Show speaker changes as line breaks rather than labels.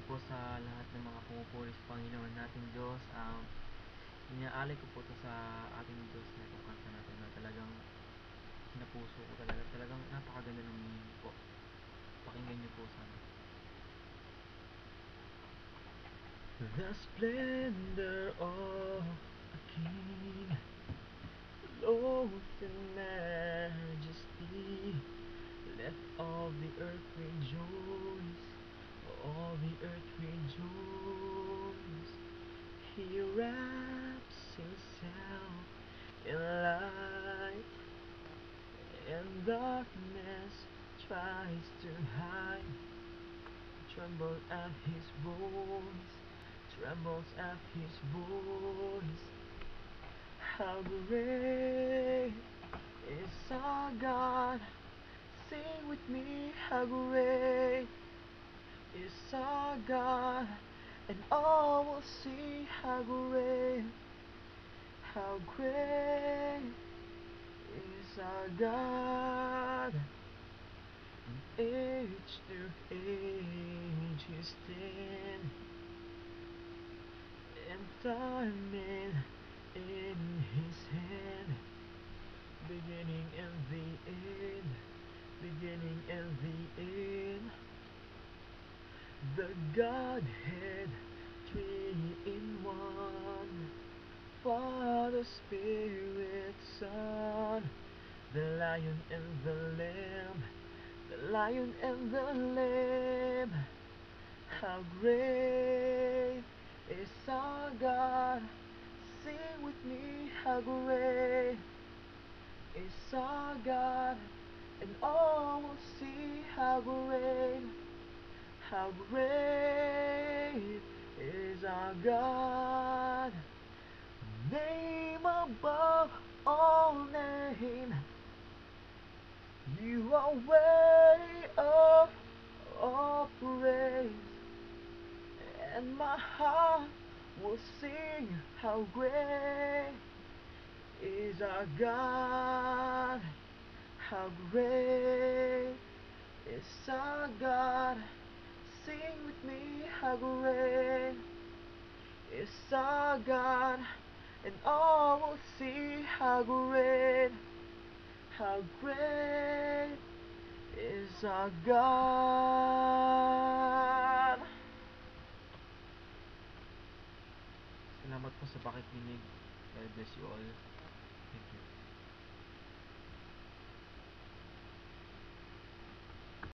po sa lahat ng mga pumupuri sa Panginoon nating Diyos. Inaalay ko po ito sa ating Diyos na itong kanta natin na talagang kinapuso ko talaga. Talagang napakaganda ng meaning po. Pakinggan niyo po sana. The splendor of a king, clothed in majesty, let all the earth rejoice, all the earth rejoice. He wraps himself in light, and darkness tries to hide. Tremble at his voice, trembles at his voice. How great is our God? Sing with me, how great is our God, and all will see how great is our God. From age to age He stands, and time in His hand, beginning and the end, beginning and the end. The Godhead, three in one, Father, Spirit, Son, the Lion and the Lamb, the Lion and the Lamb. How great is our God? Sing with me, how great is our God, and all will see how great is our God. Name above all names, you are worthy of all praise, and my heart will sing how great is our God. How great is our God? Sing with me, how great is our God, and all will see how great is our God. Salamat po sa pakikinig. God bless you all.